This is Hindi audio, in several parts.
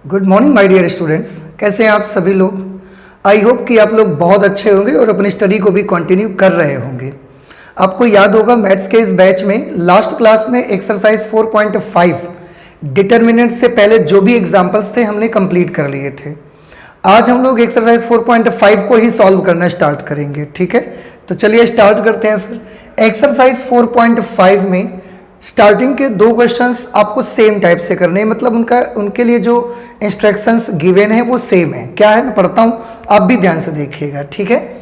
Good morning my dear students, कैसे हैं आप सभी लोग। आई होप कि आप लोग बहुत अच्छे होंगे और अपनी स्टडी को भी कंटिन्यू कर रहे होंगे। आपको याद होगा मैथ्स के इस बैच में लास्ट क्लास में एक्सरसाइज 4.5 डिटर्मिनेंट से पहले जो भी एग्जाम्पल्स थे हमने कंप्लीट कर लिए थे। आज हम लोग एक्सरसाइज 4.5 को ही सॉल्व करना स्टार्ट करेंगे, ठीक है। तो चलिए स्टार्ट करते हैं फिर। एक्सरसाइज 4.5 में स्टार्टिंग के दो क्वेश्चंस आपको सेम टाइप से करने हैं, मतलब उनके लिए जो इंस्ट्रक्शंस गिवन है वो सेम है। क्या है मैं पढ़ता हूं, आप भी ध्यान से देखिएगा, ठीक है।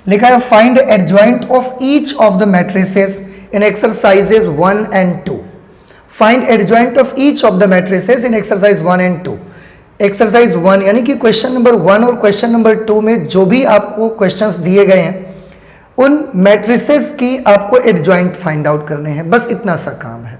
लिखा है find adjoint of each of the matrices in exercises 1 and 2। Find adjoint of each of the matrices in exercise 1 and 2। Exercise 1 यानी कि क्वेश्चन नंबर 1 और क्वेश्चन नंबर 2 में जो भी आपको क्वेश्चंस दिए गए हैं उन मैट्रिसेस की आपको एडजॉइंट फाइंड आउट करने हैं, बस इतना सा काम है।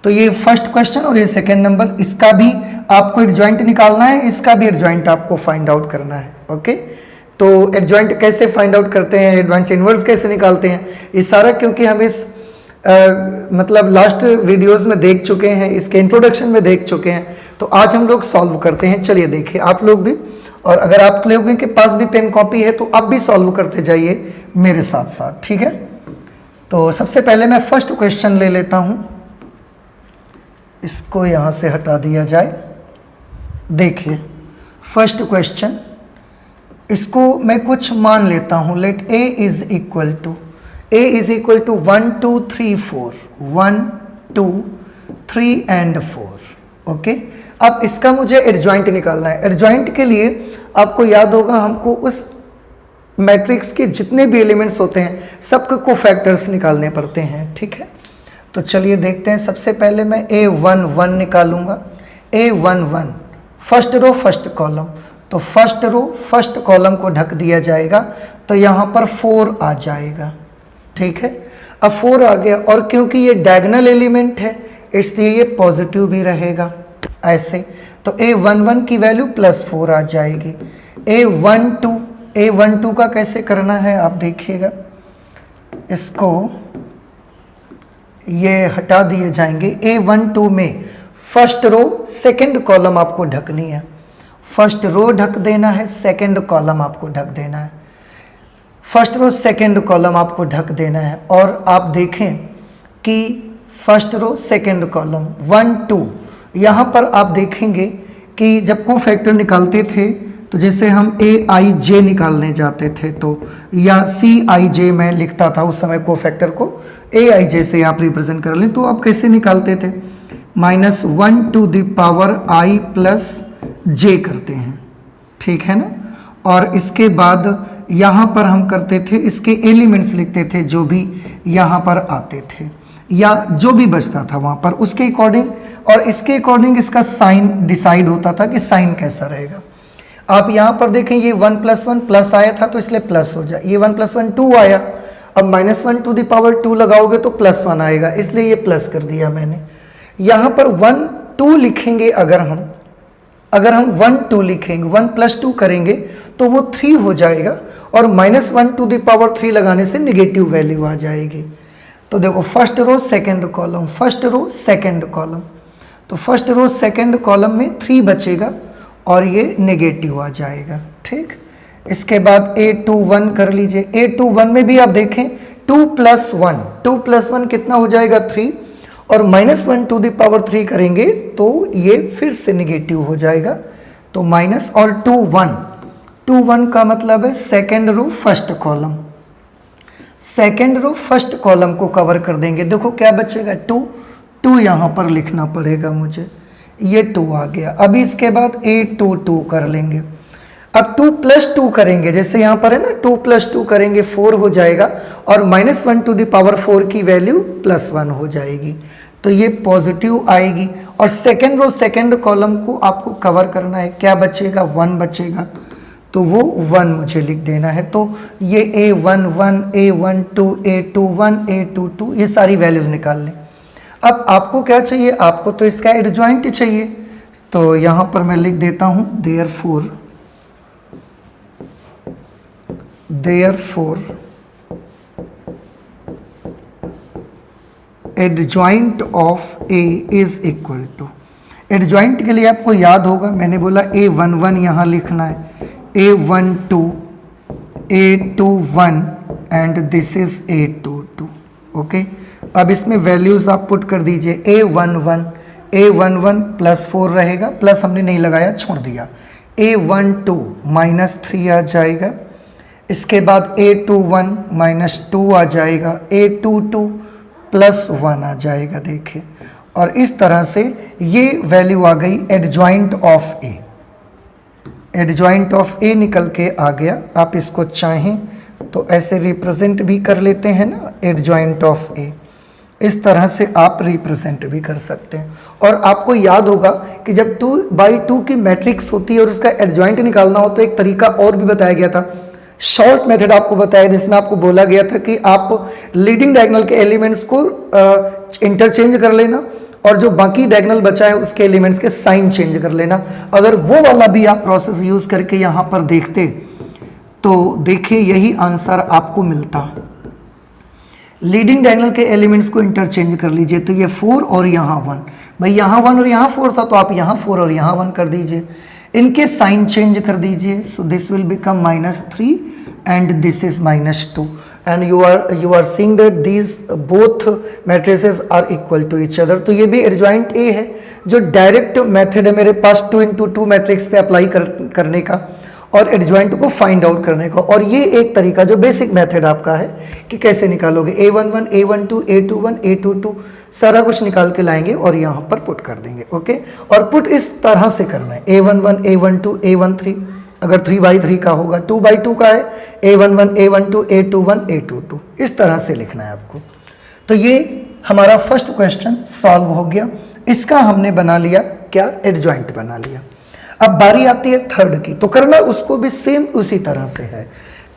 तो ये फर्स्ट क्वेश्चन और ये सेकंड नंबर, इसका भी आपको एडजॉइंट निकालना है, इसका भी एडजॉइंट आपको फाइंड आउट करना है। ओके, तो एडजॉइंट कैसे फाइंड आउट करते हैं, एडवांस इनवर्स कैसे निकालते हैं, ये सारा क्योंकि हम इस मतलब लास्ट वीडियोस में देख चुके हैं, इसके इंट्रोडक्शन में देख चुके हैं, तो आज हम लोग सॉल्व करते हैं। चलिए देखिए आप लोग भी, और अगर आप लोगों के पास भी पेन कॉपी है तो आप भी सॉल्व करते जाइए मेरे साथ साथ, ठीक है। तो सबसे पहले मैं फर्स्ट क्वेश्चन ले लेता हूं, इसको यहां से हटा दिया जाए। देखिए फर्स्ट क्वेश्चन, इसको मैं कुछ मान लेता हूं। Let a is equal to 1 2 3 4 1 2 3 and 4। Okay, अब इसका मुझे एडजॉइंट निकालना है। एडजॉइंट के लिए आपको याद होगा हमको उस मैट्रिक्स के जितने भी एलिमेंट्स होते हैं सबके कोफैक्टर्स निकालने पड़ते हैं, ठीक है। तो चलिए देखते हैं। सबसे पहले मैं a11 निकालूंगा। a11 first row first column, तो फर्स्ट रो फर्स्ट कॉलम को ढक दिया जाएगा, तो यहाँ पर 4 आ जाएगा, ठीक है। अब 4 आ गया, और क्योंकि ये डायगोनल एलिमेंट है इसलिए ये पॉजिटिव भी रहेगा ऐसे, तो a11 की वैल्यू +4 आ जाएगी। a12 का कैसे करना है आप देखिएगा, इसको ये हटा दिए जाएंगे। a12 में फर्स्ट रो सेकंड कॉलम आपको ढकनी है, फर्स्ट रो ढक देना है, सेकंड कॉलम आपको ढक देना है, फर्स्ट रो सेकंड कॉलम आपको ढक देना है। और आप देखें कि फर्स्ट रो सेकंड कॉलम 1 2, यहाँ पर आप देखेंगे कि जब को फैक्टर निकालते थे तो जैसे हम aij निकालने जाते थे तो, या cij मैं लिखता था उस समय को फैक्टर को aij से आप रिप्रेजेंट कर लें, तो आप कैसे निकालते थे, -1 to the power i plus j करते हैं, ठीक है ना। और इसके बाद यहाँ पर हम करते थे इसके एलिमेंट्स लिखते थे जो भी यहाँ पर आते थे या जो भी बचता था वहाँ पर उसके अकॉर्डिंग, और इसके अकॉर्डिंग इसका साइन डिसाइड होता था कि साइन कैसा रहेगा। आप यहाँ पर देखें ये 1 + 1 प्लस आया था तो इसलिए प्लस हो जाए, ये 1 + 1 2 आया, अब -1 टू द पावर 2 लगाओगे तो +1 आएगा, इसलिए ये प्लस कर दिया मैंने। यहाँ पर 1 2 लिखेंगे, अगर हम 1 2 लिखेंगे, 1 + 2 करेंगे तो वो 3 हो जाएगा, और -1 टू द पावर 3 लगाने से निगेटिव वैल्यू आ जाएगी। तो देखो first row second column, first row second column, तो फर्स्ट रो सेकंड कॉलम में 3 बचेगा और ये नेगेटिव आ जाएगा, ठीक। इसके बाद a21 कर लीजिए। a21 में भी आप देखें 2 + 1 कितना हो जाएगा 3, और -1 टू द पावर 3 करेंगे तो ये फिर से नेगेटिव हो जाएगा, तो माइनस और 21 का मतलब है second row first column, second row first column को कवर कर देंगे। देखो क्या बचेगा 2 यहाँ पर लिखना पड़ेगा मुझे, ये 2 आ गया। अभी इसके बाद a22 कर लेंगे। अब 2 + 2 करेंगे, जैसे यहाँ पर है ना 2 + 2 करेंगे 4 हो जाएगा, और -1 टू द पावर 4 की वैल्यू +1 हो जाएगी, तो ये पॉजिटिव आएगी। और सेकेंड रो सेकेंड कॉलम को आपको कवर करना है, क्या बचेगा 1 बचेगा, तो वो 1 मुझे लिख देना है। तो ये a11 a12 a21 a22 ये सारी वैल्यूज निकाल लें। अब आपको क्या चाहिए, आपको तो इसका एडजॉइंट चाहिए, तो यहाँ पर मैं लिख देता हूँ therefore adjoint of a is equal to, adjoint के लिए आपको याद होगा, मैंने बोला A11 यहाँ लिखना है, A12, A21 and this is A22। Okay, अब इसमें वैल्यूज आप पुट कर दीजिए। A11 प्लस 4 रहेगा, प्लस हमने नहीं लगाया, छोड़ दिया। A12 -3 आ जाएगा, इसके बाद A21 -2 आ जाएगा, A22 +1 आ जाएगा। देखिए, और इस तरह से ये वैल्यू आ गई adjoint of A. Adjoint of A निकल के आ गया। आप इसको चाहें तो ऐसे रिप्रेजेंट भी कर लेते हैं ना, एडजॉइंट ऑफ ए। इस तरह से आप रिप्रेजेंट भी कर सकते हैं। और आपको याद होगा कि जब 2x2 की मैट्रिक्स होती है और उसका एडजॉइंट निकालना हो तो एक तरीका और भी बताया गया था, शॉर्ट मेथड आपको बताया, जिसमें आपको बोला गया था कि आप लीडिंग डायगोनल के एलिमेंट्स को इंटरचेंज कर लेना और जो बाकी डायगोनल बचा है उसके एलिमेंट्स के साइन चेंज कर लेना। अगर वो वाला भी आप प्रोसेस यूज करके यहाँ पर देखते तो देखिए यही आंसर आपको मिलता। लीडिंग डायगोनल के एलिमेंट्स को इंटरचेंज कर लीजिए, तो ये 4 और यहाँ 1, भाई यहाँ 1 और यहाँ 4 था तो आप यहाँ 4 और यहाँ 1 कर दीजिए, इनके साइन चेंज कर दीजिए। So this will become -3 and this is -2 and you are seeing that these both matrices are equal to each other। तो ये भी एडजॉइंट ए है, जो डायरेक्ट मेथड है मेरे पास 2 into 2 मैट्रिक्स पे अप्लाई करने का और एडजॉइंट को फाइंड आउट करने का। और ये एक तरीका जो बेसिक मेथड आपका है कि कैसे निकालोगे। A11, A12, A21, A22 सारा कुछ निकाल के लाएंगे और यहाँ पर पुट कर देंगे। ओके, और पुट इस तरह से करना है, A11, A12, A13, अगर 3/3 का होगा, 2/2 का है, A11, A12, A21, A22, इस तरह से लिखना है आपको। तो ये हमारा फर्स्ट क्वेश्चन सॉल्व हो गया। इसका हमने बना लिया क्या, एडजॉइंट बना लिया। अब बारी आती है थर्ड की, तो करना उसको भी सेम उसी तरह से है।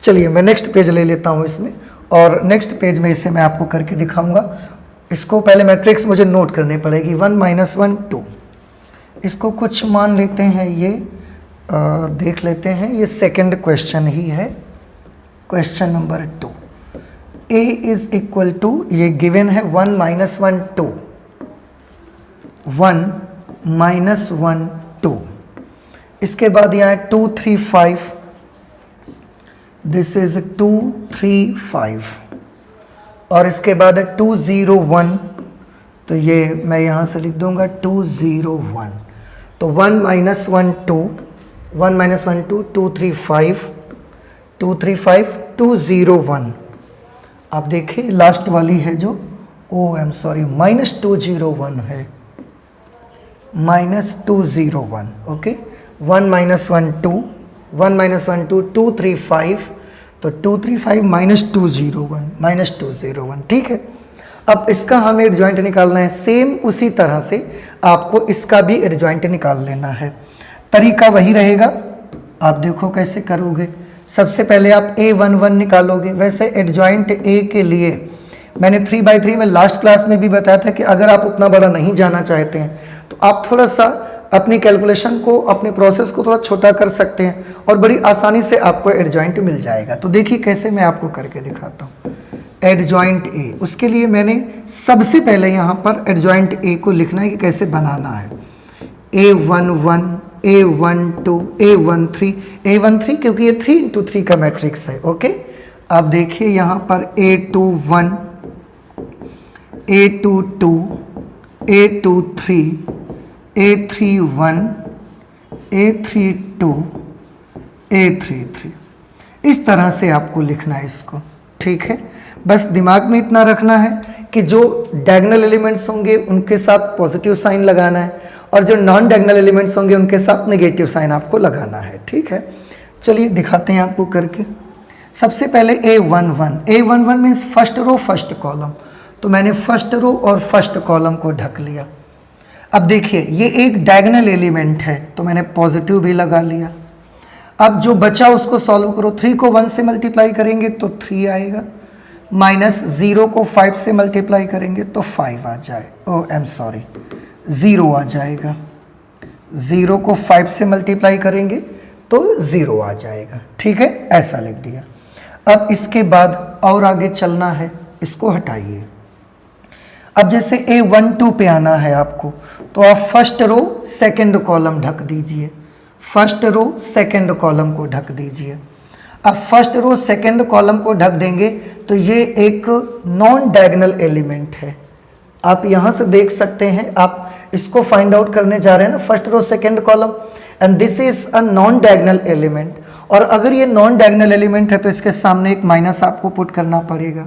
चलिए मैं नेक्स्ट पेज ले लेता हूँ इसमें, और नेक्स्ट पेज में इसे मैं आपको करके दिखाऊंगा। इसको पहले मैट्रिक्स मुझे नोट करनी पड़ेगी, 1 -1 2। इसको कुछ मान लेते हैं, ये देख लेते हैं, ये सेकंड क्वेश्चन ही है, question number 2। A is equal to, ये गिवन है 1 -1 2, 1 -1 2, इसके बाद यहाँ 2 3 5, दिस इज 2 3 5, और इसके बाद 2 0 1, तो ये मैं यहाँ से लिख दूंगा 2 0 1। तो 1 -1 2, 1 -1 2, 2 3 5, 2 3 5, 2 0 1। आप देखिए लास्ट वाली है जो, ओ आई एम सॉरी, -201 है, -201। ओके, 1 -1 2, 1 -1 2, 2 3 5, तो 2 3 5 -201, -201। ठीक है, अब इसका हमें एडजॉइंट निकालना है। सेम उसी तरह से आपको इसका भी एडजॉइंट निकाल लेना है। तरीका वही रहेगा, आप देखो कैसे करोगे। सबसे पहले आप A11 निकालोगे। वैसे एडजॉइंट A के लिए मैंने 3/3 में लास्ट क्लास में भी बताया था कि अगर आप उतना बड़ा नहीं जाना चाहते हैं तो आप थोड़ा सा अपनी कैलकुलेशन को, अपने प्रोसेस को थोड़ा छोटा कर सकते हैं और बड़ी आसानी से आपको एडजॉइंट मिल जाएगा। तो देखिए कैसे मैं आपको करके दिखाता हूँ। एडजॉइंट A, उसके लिए मैंने सबसे पहले यहाँ पर एडजॉइंट A को लिखना है कि कैसे बनाना है। A11, A12, A13, A13 क्योंकि ये 3 into 3 का मैट्रिक्स है। ओके, आप देखिए यहाँ पर A21, A22, A23, A31, A32, A33, इस तरह से आपको लिखना है इसको। ठीक है, बस दिमाग में इतना रखना है कि जो डायगोनल एलिमेंट्स होंगे उनके साथ पॉजिटिव साइन लगाना है और जो नॉन डायगोनल एलिमेंट्स होंगे उनके साथ नेगेटिव साइन आपको लगाना है। ठीक है, चलिए दिखाते हैं आपको करके। सबसे पहले A11 means first row first column, तो मैंने फर्स्ट रो और फर्स्ट कॉलम को ढक लिया। अब देखिए ये एक डायगोनल एलिमेंट है तो मैंने पॉजिटिव भी लगा लिया। अब जो बचा उसको सॉल्व करो। 3 को 1 से मल्टीप्लाई करेंगे तो 3 आएगा, -0 को 5 से मल्टीप्लाई करेंगे तो 5 आ जाए, ओ आई एम सॉरी 0 आ जाएगा। 0 को 5 से मल्टीप्लाई करेंगे तो 0 आ जाएगा। ठीक है, ऐसा लिख दिया। अब इसके बाद और आगे चलना है, इसको हटाइए। अब जैसे A12 पे आना है आपको, तो आप फर्स्ट रो सेकंड कॉलम ढक दीजिए, फर्स्ट रो सेकंड कॉलम को ढक दीजिए। अब फर्स्ट रो सेकंड कॉलम को ढक देंगे तो ये एक नॉन डायगोनल एलिमेंट है। आप यहाँ से देख सकते हैं, आप इसको फाइंड आउट करने जा रहे हैं ना, first row second column, and this is a non diagonal element. और अगर ये नॉन डायगोनल एलिमेंट है तो इसके सामने एक माइनस आपको पुट करना पड़ेगा।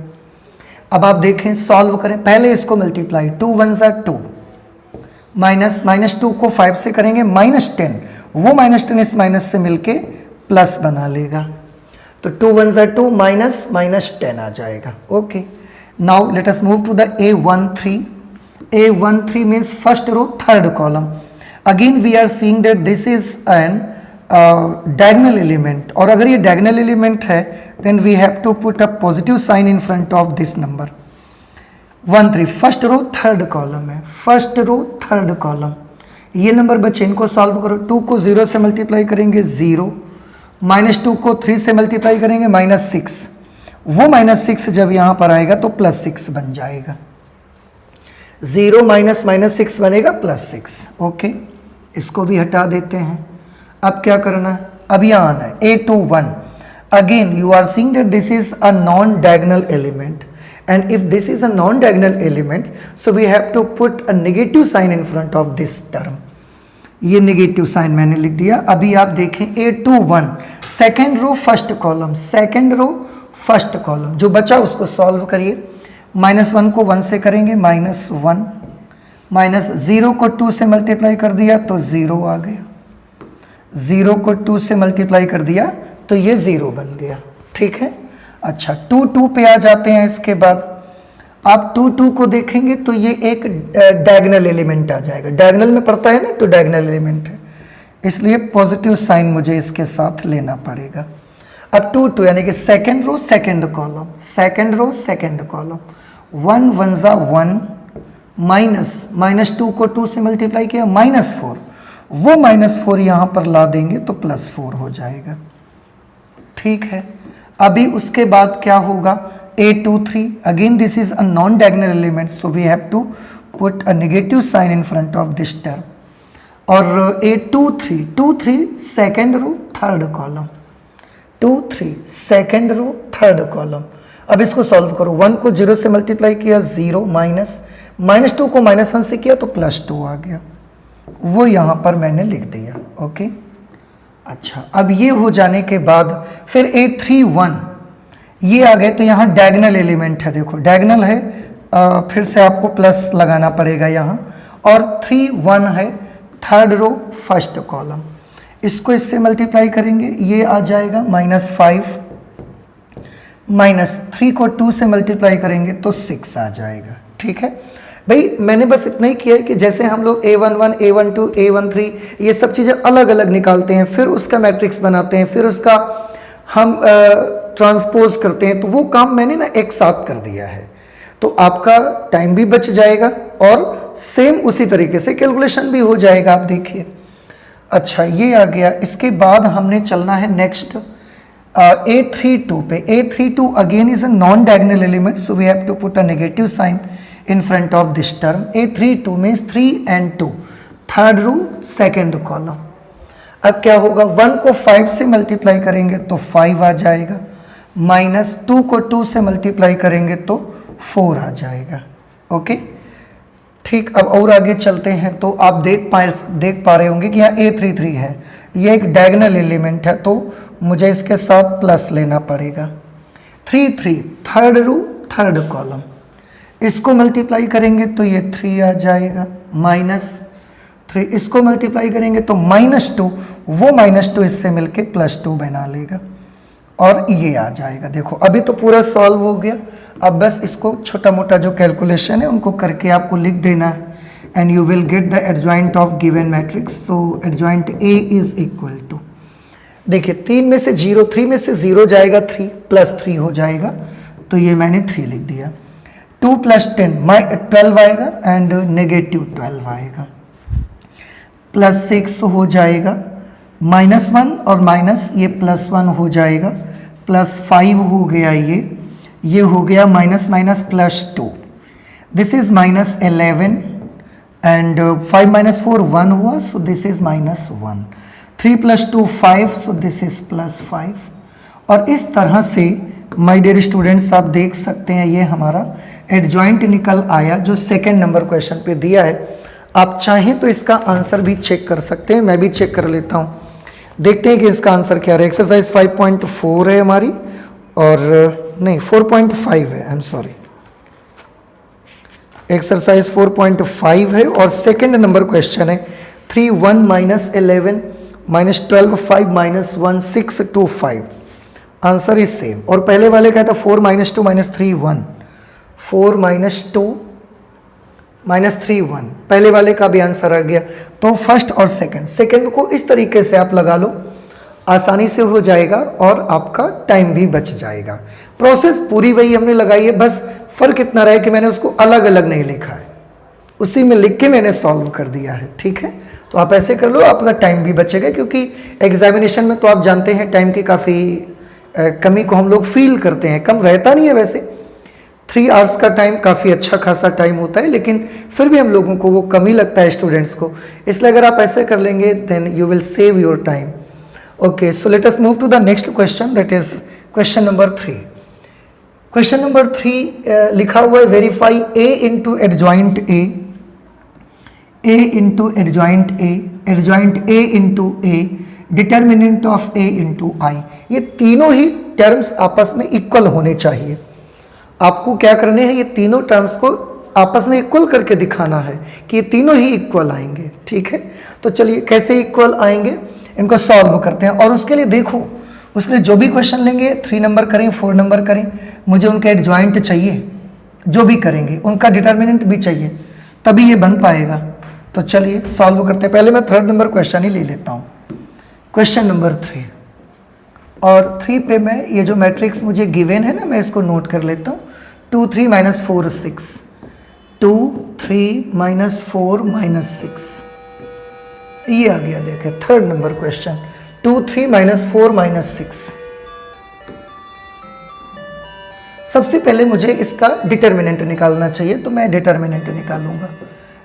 अब आप देखें, सॉल्व करें, पहले इसको मल्टीप्लाई, 2 1 ज़ा 2, माइनस 2 को 5 से करेंगे -10, वो -10 इस माइनस से मिलके प्लस बना लेगा, तो 2 1 ज़ा 2 -10 आ जाएगा। Okay, now let us move to the A13। A13 means first row third column. Again we are seeing that this is an diagonal element, और अगर ये डायगोनल एलिमेंट है then we have to put a positive sign in front of this number. 1 3 first row third column है, फर्स्ट रो थर्ड कॉलम। ये नंबर बच्चे, इनको सॉल्व करो। 2 को 0 से मल्टीप्लाई करेंगे 0, -2 को 3 से मल्टीप्लाई करेंगे -6, वो -6 जब यहाँ पर आएगा तो +6 बन जाएगा। 0 -6 बनेगा +6। ओके, इसको भी हटा देते हैं। अब क्या करना है, अब यहाँ आना है A21। Again you are seeing that this is a non diagonal element, and if this is a non-diagonal element, so we have to put a negative sign in front of this term। ये नेगेटिव साइन मैंने लिख दिया। अभी आप देखें A21 second row first column, second row first column, जो बचा उसको सॉल्व करिए। -1 को 1 से करेंगे -1, -0 को 2 से मल्टीप्लाई कर दिया तो 0 आ गया, 0 को 2 से मल्टीप्लाई कर दिया तो ये 0 बन गया। ठीक है, अच्छा 2 2 पे आ जाते हैं। इसके बाद आप 2 2 को देखेंगे तो ये एक डायगोनल एलिमेंट आ जाएगा, डायगोनल में पड़ता है ना तो डायगोनल एलिमेंट है, इसलिए पॉजिटिव साइन मुझे इसके साथ लेना पड़ेगा। अब 2 2 यानी कि second row second column, second row second column, 1 1 ज़ा 1, -2 को 2 से मल्टीप्लाई किया -4, वो -4 यहाँ पर ला देंगे तो +4 हो जाएगा। ठीक है, अभी उसके बाद क्या होगा, A23 again this is a non diagonal element, so we have to put a negative sign in front of this term. और A23 second row third column, 23 second row third column. अब इसको सॉल्व करो, 1 को 0 से मल्टीप्लाई किया 0, -2 को -1 से किया तो +2 आ गया, वो यहाँ पर मैंने लिख दिया। ओके, अच्छा अब ये हो जाने के बाद फिर A31 ये आ गए, तो यहाँ डायगोनल एलिमेंट है, देखो डायगोनल है, फिर से आपको प्लस लगाना पड़ेगा यहाँ, और 3 1 है थर्ड रो फर्स्ट कॉलम, इसको इससे मल्टीप्लाई करेंगे ये आ जाएगा -5, -3 को 2 से मल्टीप्लाई करेंगे तो 6 आ जाएगा। ठीक है भाई, मैंने बस इतना ही किया है कि जैसे हम लोग A11, A12, A13 ये सब चीज़ें अलग अलग निकालते हैं, फिर उसका मैट्रिक्स बनाते हैं, फिर उसका हम ट्रांसपोज करते हैं, तो वो काम मैंने ना एक साथ कर दिया है, तो आपका टाइम भी बच जाएगा और सेम उसी तरीके से कैलकुलेशन भी हो जाएगा। आप देखिए, अच्छा ये आ गया। इसके बाद हमने चलना है नेक्स्ट A32 पे। A32 again is a non diagonal element, so we have to put a negative sign in front of this term। A32 means 3 and 2 third row second column. अब क्या होगा, 1 को 5 से मल्टीप्लाई करेंगे तो 5 आ जाएगा, -2 को 2 से मल्टीप्लाई करेंगे तो 4 आ जाएगा। ओके, ठीक, अब और आगे चलते हैं, तो आप देख पा रहे होंगे कि यहाँ A33 है, ये एक डायगोनल एलिमेंट है, तो मुझे इसके साथ प्लस लेना पड़ेगा। 3 3 थर्ड रो थर्ड कॉलम, इसको मल्टीप्लाई करेंगे तो ये 3 आ जाएगा, -3 इसको मल्टीप्लाई करेंगे तो -2, वो -2 इससे मिलके +2 बना लेगा और ये आ जाएगा। देखो अभी तो पूरा सॉल्व हो गया, अब बस इसको छोटा मोटा जो कैलकुलेशन है उनको करके आपको लिख देना है, and you will get the adjoint of given matrix. तो adjoint A is equal to, देखिए 3 में से 0 जाएगा, 3 +3 हो जाएगा, तो ये मैंने 3 लिख दिया। 2 + 10 12 आएगा एंड -12 आएगा, +6 हो जाएगा, -1 और माइनस ये +1 हो जाएगा, +5 हो गया, ये हो गया -+ +2। दिस इज -11 एंड 5 - 4 1 हुआ, so this is -1। 3 + 2 5, so this is +5। और इस तरह से माय डियर स्टूडेंट्स आप देख सकते हैं ये हमारा एडजॉइंट निकल आया जो सेकेंड नंबर क्वेश्चन पे दिया है। आप चाहें तो इसका आंसर भी चेक कर सकते हैं, मैं भी चेक कर लेता हूँ। देखते हैं कि इसका आंसर क्या है। एक्सरसाइज 5.4 है हमारी, और नहीं 4.5 है, आई एम सॉरी, एक्सरसाइज 4.5 है और सेकेंड नंबर क्वेश्चन है 3 1 -11 -12 5 -1 6 2 5। Answer is same. और पहले वाले का था 4 - 2 - 3 1, 4 - 2 - 3 1, पहले वाले का भी आंसर आ गया। तो फर्स्ट और सेकंड को इस तरीके से आप लगा लो, आसानी से हो जाएगा और आपका टाइम भी बच जाएगा। प्रोसेस पूरी वही हमने लगाई है, बस फर्क इतना रहा है कि मैंने उसको अलग अलग नहीं लिखा है, उसी में लिख के मैंने सॉल्व कर दिया है। ठीक है, तो आप ऐसे कर लो, आपका टाइम भी बचेगा, क्योंकि एग्जामिनेशन में तो आप जानते हैं टाइम की काफ़ी कमी को हम लोग फील करते हैं। कम रहता नहीं है वैसे, 3 आवर्स का टाइम काफ़ी अच्छा खासा टाइम होता है, लेकिन फिर भी हम लोगों को वो कमी लगता है स्टूडेंट्स को। इसलिए अगर आप ऐसे कर लेंगे then you will save your time. Okay, so let us move to the next question, that is question number 3। Question number 3 लिखा हुआ है verify A into adjoint A into adjoint A into A, determinant of A into I. ये तीनों ही टर्म्स आपस में इक्वल होने चाहिए। आपको क्या करने हैं, ये तीनों टर्म्स को आपस में इक्वल करके दिखाना है कि ये तीनों ही इक्वल आएंगे। ठीक है, तो चलिए कैसे इक्वल आएंगे इनको सॉल्व करते हैं। और उसके लिए देखो, उसके लिए जो भी क्वेश्चन लेंगे 3 नंबर करें 4 नंबर करें, मुझे उनके एडजॉइंट चाहिए, जो भी करेंगे उनका डिटर्मिनेंट भी चाहिए, तभी ये बन पाएगा। तो चलिए सॉल्व करते हैं। पहले मैं 3rd नंबर क्वेश्चन ही ले लेता हूँ, क्वेश्चन नंबर 3। और 3 पे मैं ये जो मैट्रिक्स मुझे गिवन है ना, मैं इसको नोट कर लेता हूँ। 2 3 - 4 6, 2 3 - 4 -6, ये आ गया। देखे 3rd नंबर क्वेश्चन, 2 3 - 4 -6। सबसे पहले मुझे इसका डिटर्मिनेंट निकालना चाहिए, तो मैं डिटर्मिनेंट निकालूंगा,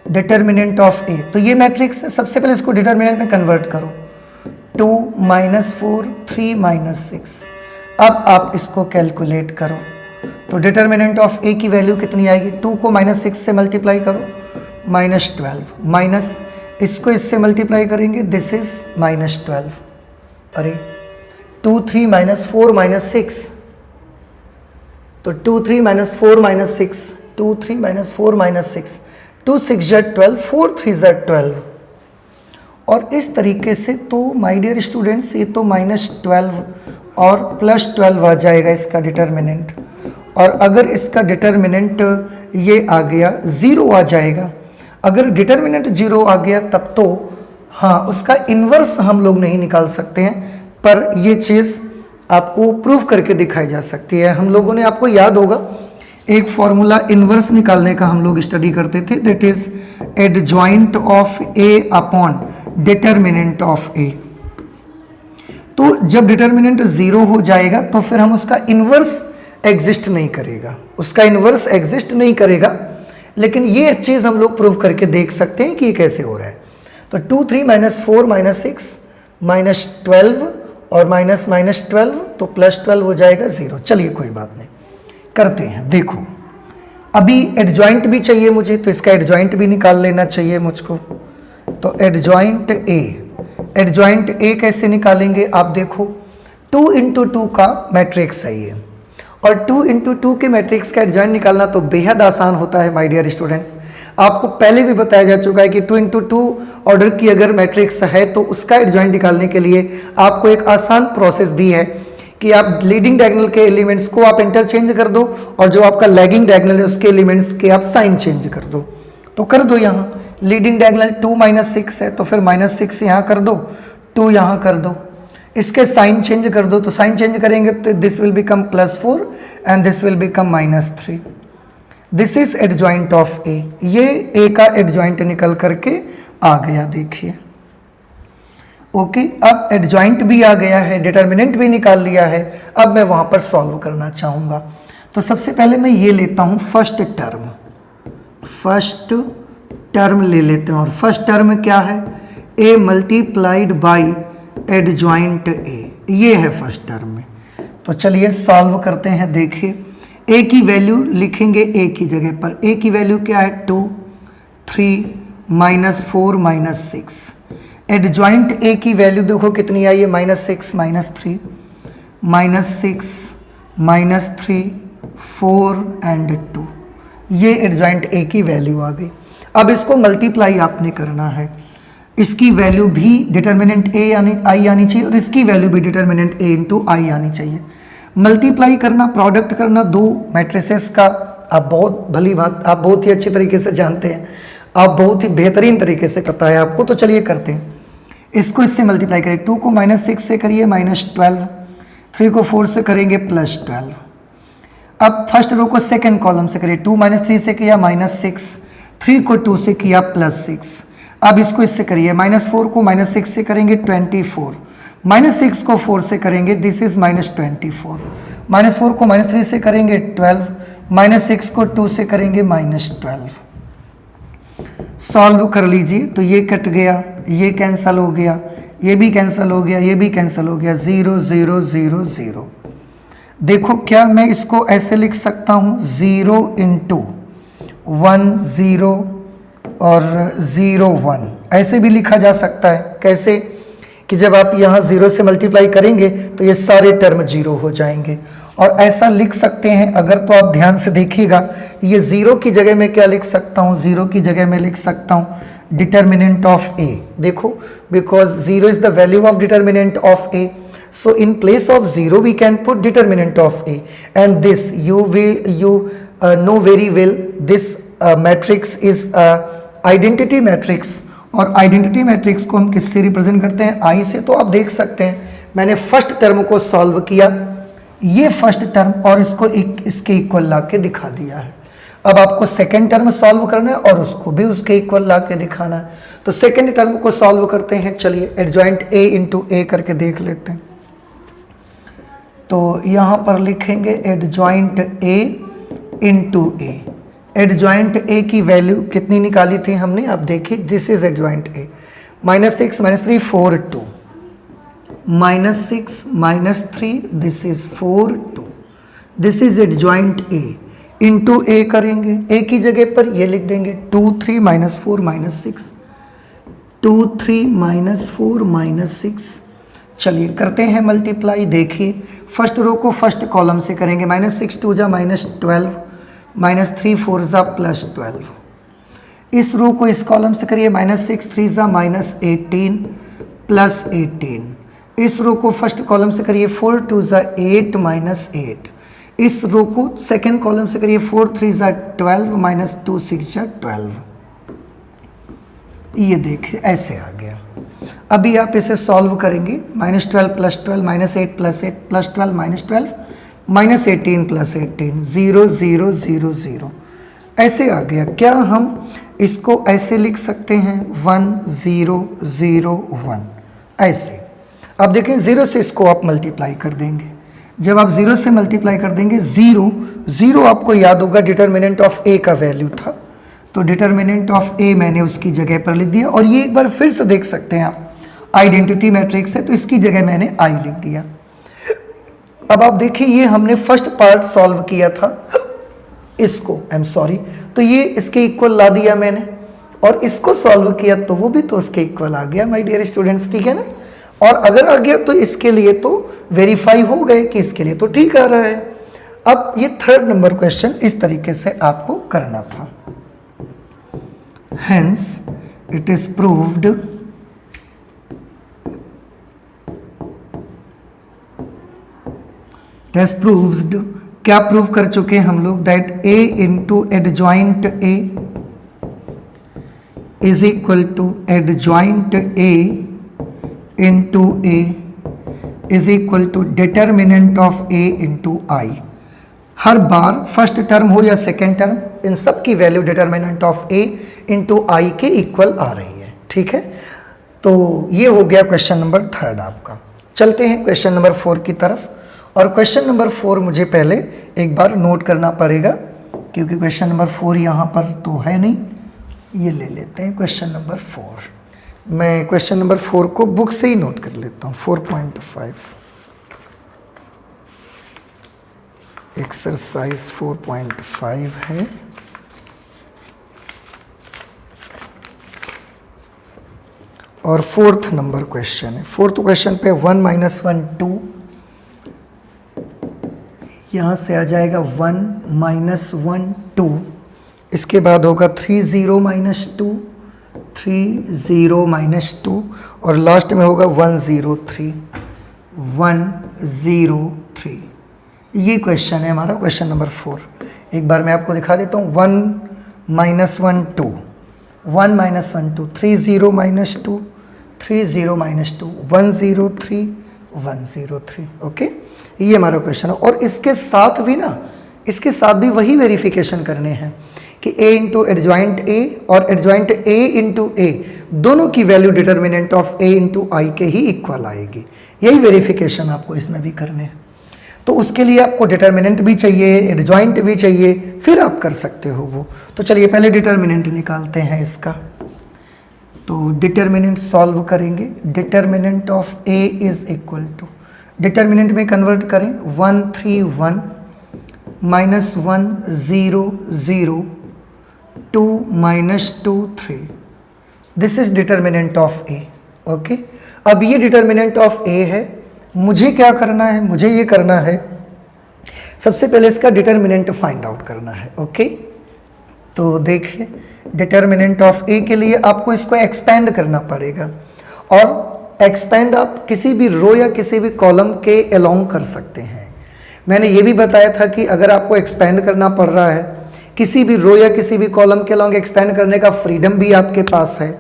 डिटर्मिनेंट ऑफ ए। तो ये मैट्रिक्स है, सबसे पहले इसको डिटर्मिनेंट में कन्वर्ट करो, 2 - 4 3 - 6। अब आप इसको कैलकुलेट करो, तो डिटर्मिनेंट ऑफ ए की वैल्यू कितनी आएगी, 2 को -6 से मल्टीप्लाई करो, -12, माइनस इसको इससे मल्टीप्लाई करेंगे, दिस इज -12। अरे 2 3 - 4 -6, तो 2 3 - 4 -6, 2 3 - 4 -6, 2 6 = 12, 4 3 = 12। और इस तरीके से तो माय डियर स्टूडेंट्स ये तो -12 और +12 आ जाएगा इसका डिटर्मिनेंट। और अगर इसका डिटर्मिनेंट ये आ गया 0 आ जाएगा। अगर डिटर्मिनेंट 0 आ गया तब तो हाँ, उसका इन्वर्स हम लोग नहीं निकाल सकते हैं, पर ये चीज़ आपको प्रूफ करके दिखाई जा सकती है। हम लोगों ने, आपको याद होगा एक फॉर्मूला इन्वर्स निकालने का हम लोग स्टडी करते थे, that is adjoint of A upon determinant of A. तो जब डिटर्मिनेंट 0 हो जाएगा तो फिर हम उसका इन्वर्स एग्जिस्ट नहीं करेगा, उसका इन्वर्स एग्जिस्ट नहीं करेगा। लेकिन ये चीज़ हम लोग प्रूव करके देख सकते हैं कि ये कैसे हो रहा है। तो 2 3 - 4 -6 -12 और -12, तो +12 हो जाएगा 0। चलिए कोई बात नहीं, करते हैं। देखो अभी एडजॉइंट भी चाहिए मुझे, तो इसका एडजॉइंट भी निकाल लेना चाहिए मुझको। तो एडजॉइंट ए कैसे निकालेंगे, आप देखो 2 × 2 का मैट्रिक्स है ये, और 2 × 2 के मैट्रिक्स का एडजॉइंट निकालना तो बेहद आसान होता है माय डियर स्टूडेंट्स। आपको पहले भी बताया जा चुका है कि 2 × 2 ऑर्डर की अगर मैट्रिक्स है तो उसका एडजॉइंट निकालने के लिए आपको एक आसान प्रोसेस भी है कि आप लीडिंग डायगोनल के एलिमेंट्स को आप इंटरचेंज कर दो, और जो आपका लैगिंग डायगोनल है उसके एलिमेंट्स के आप साइन चेंज कर दो। तो कर दो, यहाँ लीडिंग डायगोनल 2 - 6 है, तो फिर -6 यहाँ कर दो, 2 यहाँ कर दो, इसके साइन चेंज कर दो। तो साइन चेंज करेंगे तो this will become +4 and this will become -3। This is adjoint of A. ये ए का एडजॉइंट निकल करके आ गया, देखिए। ओके, अब एडजॉइंट भी आ गया है, डिटर्मिनेंट भी निकाल लिया है। अब मैं वहाँ पर सॉल्व करना चाहूँगा। तो सबसे पहले मैं ये लेता हूँ फर्स्ट टर्म, फर्स्ट टर्म ले लेते हैं और फर्स्ट टर्म क्या है, a multiplied by adjoint a, ये है फर्स्ट टर्म में। तो चलिए सॉल्व करते हैं। देखिए a की वैल्यू लिखेंगे a की जगह पर, a की वैल्यू क्या है 2, 3, -4, -6। एडजॉइंट a की वैल्यू देखो कितनी आई है, -6, -3, -6, -3, 4 एंड 2, ये एडजॉइंट a की वैल्यू आ गई। अब इसको मल्टीप्लाई आपने करना है, इसकी वैल्यू भी डिटर्मिनेंट a आई आनी चाहिए और इसकी वैल्यू भी डिटर्मिनेंट a इंटू आई आनी चाहिए। मल्टीप्लाई करना, प्रोडक्ट करना दो मैट्रिसेस का, आप बहुत भली बात, आप बहुत ही अच्छे तरीके से जानते हैं, आप बहुत ही बेहतरीन तरीके से पता है आपको। तो चलिए करते हैं, इसको इससे मल्टीप्लाई करें, 2 को -6 से करिए -12, 3 को 4 से करेंगे +12। अब फर्स्ट रो को सेकंड कॉलम से करिए, 2 -3 से किया -6, 3 को 2 से किया +6। अब इसको इससे करिए, -4 को -6 से करेंगे 24, -6 को 4 से करेंगे दिस इज -24, -4 को -3 से करेंगे 12, -6 को 2 से करेंगे -12। सॉल्व कर लीजिए तो ये कट गया, ये कैंसल हो गया, ये भी कैंसल हो गया, ये भी कैंसल हो गया, 0 0 0 0। देखो क्या मैं इसको ऐसे लिख सकता हूँ, 0 × 1 0 और 0 1, ऐसे भी लिखा जा सकता है। कैसे कि जब आप यहाँ 0 से मल्टीप्लाई करेंगे तो ये सारे टर्म 0 हो जाएंगे। और ऐसा लिख सकते हैं अगर, तो आप ध्यान से देखिएगा, ये 0 की जगह में क्या लिख सकता हूँ, 0 की जगह में लिख सकता हूँ डिटर्मिनेंट ऑफ a। देखो because 0 is the value of determinant of a, so in place of 0 we can put determinant of a, and this you know very well, this matrix is identity matrix, और आइडेंटिटी मैट्रिक्स को हम किससे रिप्रेजेंट करते हैं, आई से। तो आप देख सकते हैं मैंने फर्स्ट टर्म को सॉल्व किया, ये फर्स्ट टर्म, और इसको इसके इक्वल ला के दिखा दिया है। अब आपको सेकेंड टर्म सॉल्व करना है और उसको भी उसके इक्वल ला के दिखाना है। तो सेकेंड टर्म को सॉल्व करते हैं, चलिए एडजॉइंट a इंटू a करके देख लेते हैं। तो यहाँ पर लिखेंगे adjoint a into a। Adjoint a की वैल्यू कितनी निकाली थी हमने, अब देखिए this is adjoint a, -6 -3 4 2, -6 -3 this is 4 2, this is adjoint a into a करेंगे, a की जगह पर ये लिख देंगे 2 3 -4 -6, 2 3 -4 -6। चलिए करते हैं मल्टीप्लाई। देखिए फर्स्ट रो को फर्स्ट कॉलम से करेंगे, -6 2 जा -12, -3 4 जा +12। इस रो को इस कॉलम से करिए, -6 3 जा -18 +18। इस रो को फर्स्ट कॉलम से करिए, 4 2 जा 8 -8। इस रो को सेकंड कॉलम से करिए, 4 3 जा 12 -2 6 जा 12। ये देखिए ऐसे आ गया। अभी आप इसे सॉल्व करेंगे, -12 + 12 -8 + 8 +12 -12 -18 + 18, 0 0 0 0, ऐसे आ गया। क्या हम इसको ऐसे लिख सकते हैं, 1 0 0 1, ऐसे। अब देखें 0 से इसको आप मल्टीप्लाई कर देंगे, जब आप 0 से मल्टीप्लाई कर देंगे, 0 0 आपको याद होगा डिटर्मिनेंट ऑफ a का वैल्यू था, तो डिटर्मिनेंट ऑफ a मैंने उसकी जगह पर लिख दिया। और ये एक बार फिर से देख सकते हैं आप, आइडेंटिटी मैट्रिक्स है तो इसकी जगह मैंने i लिख दिया। अब आप देखिए ये हमने फर्स्ट पार्ट सॉल्व किया था, इसको तो ये इसके इक्वल ला दिया मैंने, और इसको सॉल्व किया तो वो भी तो उसके इक्वल आ गया माय डियर स्टूडेंट्स, ठीक है ना। और अगर आ गया तो इसके लिए तो वेरीफाई हो गए कि इसके लिए तो ठीक आ रहा है। अब ये थर्ड नंबर क्वेश्चन इस तरीके से आपको करना था। Hence, it is proved क्या प्रूव कर चुके हैं हम लोग, that a into adjoint a is equal to adjoint a into a is equal to determinant of a into i। हर बार फर्स्ट टर्म हो या सेकेंड टर्म, इन सब की value determinant of a into I के इक्वल आ रही है, ठीक है। तो ये हो गया क्वेश्चन नंबर थर्ड आपका। चलते हैं क्वेश्चन नंबर 4 की तरफ, और क्वेश्चन नंबर 4 मुझे पहले एक बार नोट करना पड़ेगा। क्योंकि क्वेश्चन नंबर 4 यहाँ पर तो है नहीं, ये ले लेते हैं क्वेश्चन नंबर 4। मैं क्वेश्चन नंबर 4 को बुक से ही नोट कर लेता हूँ। 4.5 एक्सरसाइज 4.5 है। और 4th नंबर क्वेश्चन है। 4th क्वेश्चन पे 1 - 1 2, यहाँ से आ जाएगा 1 - 1 2, इसके बाद होगा 3 0 - 2 3 0 - 2 और लास्ट में होगा 1 0 3 1 0 3। ये क्वेश्चन है हमारा क्वेश्चन नंबर 4। एक बार मैं आपको दिखा देता हूँ। 1 - 1 2 1 - 1 2 3 0 - 2 3 0 - 2 1 0 3 1 0 3। ओके, ये हमारा क्वेश्चन है। और इसके साथ भी वही वेरिफिकेशन करने हैं कि a इंटू एडजॉइंट a और एडजॉइंट a इंटू a दोनों की value determinant of a into I के ही इक्वल आएगी। यही वेरिफिकेशन आपको इसमें भी करने हैं। तो उसके लिए आपको डिटर्मिनेंट भी चाहिए, एडजॉइंट भी चाहिए, फिर आप कर सकते हो वो। तो चलिए पहले डिटर्मिनेंट निकालते हैं इसका। तो डिटर्मिनेंट सॉल्व करेंगे। Determinant of a is equal to, determinant में कन्वर्ट करें 1 3 1 -1 0 0 2 -2 3। This is determinant of a। Okay, अब ये डिटर्मिनेंट ऑफ a है। मुझे क्या करना है, मुझे ये करना है, सबसे पहले इसका डिटर्मिनेंट फाइंड आउट करना है। ओके, तो देखिए डिटर्मिनेंट ऑफ a के लिए आपको इसको एक्सपेंड करना पड़ेगा। और एक्सपेंड आप किसी भी रो या किसी भी कॉलम के अलोंग कर सकते हैं। मैंने ये भी बताया था कि अगर आपको एक्सपेंड करना पड़ रहा है किसी भी रो या किसी भी कॉलम के अलोंग, एक्सपेंड करने का फ्रीडम भी आपके पास है।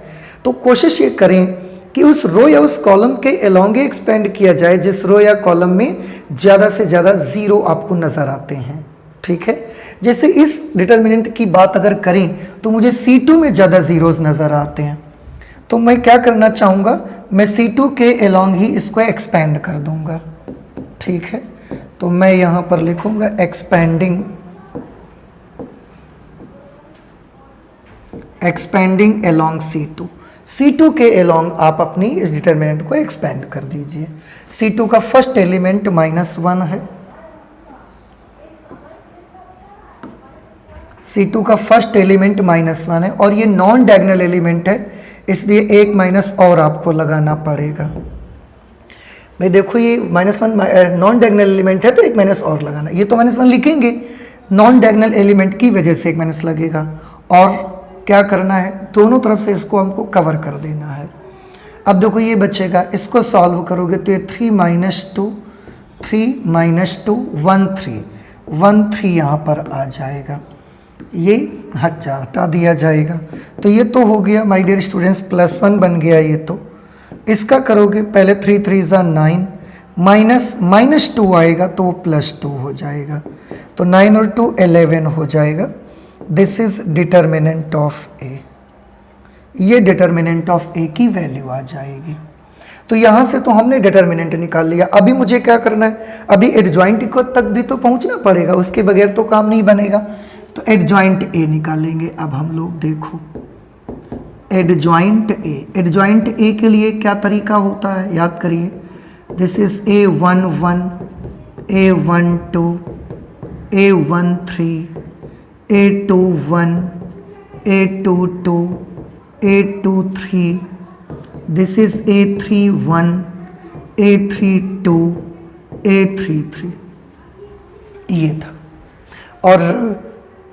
तो कोशिश ये करें कि उस रो या उस कॉलम के अलोंग ही एक्सपेंड किया जाए जिस रो या कॉलम में ज़्यादा से ज़्यादा ज़ीरो आपको नज़र आते हैं। ठीक है, जैसे इस डिटर्मिनेंट की बात अगर करें तो मुझे C2 में ज़्यादा ज़ीरोज़ नज़र आते हैं। तो मैं क्या करना चाहूँगा, मैं C2 के अलोंग ही इसको एक्सपेंड कर दूँगा। ठीक है, तो मैं यहाँ पर लिखूँगा एक्सपेंडिंग अलोंग C2। C2 के अलोंग आप अपनी इस डिटर्मिनेंट को एक्सपेंड कर दीजिए। C2 का फर्स्ट एलिमेंट -1 है, C2 का फर्स्ट एलिमेंट -1 है और ये नॉन डायगोनल एलिमेंट है, इसलिए एक माइनस और आपको लगाना पड़ेगा। भाई देखो ये -1 नॉन डायगोनल एलिमेंट है तो एक माइनस और लगाना। ये तो -1 लिखेंगे, नॉन डायगोनल एलिमेंट की वजह से एक माइनस लगेगा। और क्या करना है, दोनों तरफ से इसको हमको कवर कर देना है। अब देखो ये बचेगा, इसको सॉल्व करोगे तो ये 3 - 2 3 - 2 1 3 1 3 यहाँ पर आ जाएगा। ये हटा दिया जाएगा। तो ये तो हो गया माय डियर स्टूडेंट्स, +1 बन गया ये। तो इसका करोगे पहले 3 3 9 -2 आएगा तो वो +2 हो जाएगा। तो 9 और 2 11 हो जाएगा। This is determinant of A. ये डिटर्मिनेंट ऑफ ए की वैल्यू आ जाएगी। तो यहाँ से तो हमने डिटर्मिनेंट निकाल लिया। अभी मुझे क्या करना है, अभी एडजॉइंट को तक भी तो पहुँचना पड़ेगा, उसके बगैर तो काम नहीं बनेगा। तो एडजॉइंट ए निकालेंगे। अब हम लोग देखो एडजॉइंट ए के लिए क्या तरीका होता है, याद करिए। This is A11 A12 A13 A21 A22 A23, this is A31 A32 A33। ये था। और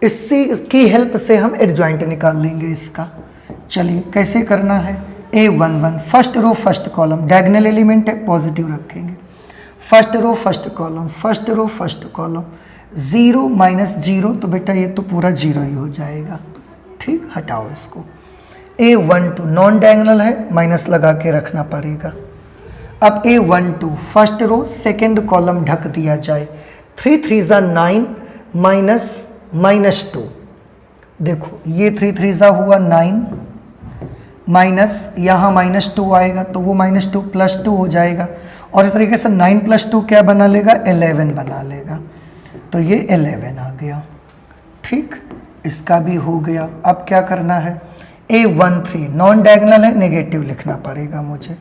इससे इसकी हेल्प से हम एडजॉइंट निकाल लेंगे इसका। चलिए कैसे करना है। A11 first row first column, diagonal element है, पॉजिटिव रखेंगे। फर्स्ट रो फर्स्ट कॉलम 0 - 0, तो बेटा ये तो पूरा 0 ही हो जाएगा। ठीक, हटाओ इसको। A12 नॉन डायगोनल है, माइनस लगा के रखना पड़ेगा। अब A12 first row second column ढक दिया जाए। 3 3 9 -2, देखो ये 3 3 हुआ 9 माइनस यहाँ -2 आएगा तो वो -2 +2 हो जाएगा। और इस तरीके से 9 + 2 क्या बना लेगा, 11 बना लेगा। तो ये 11 आ गया। ठीक, इसका भी हो गया। अब क्या करना है, A13 नॉन डायगोनल है, नेगेटिव लिखना पड़ेगा मुझे।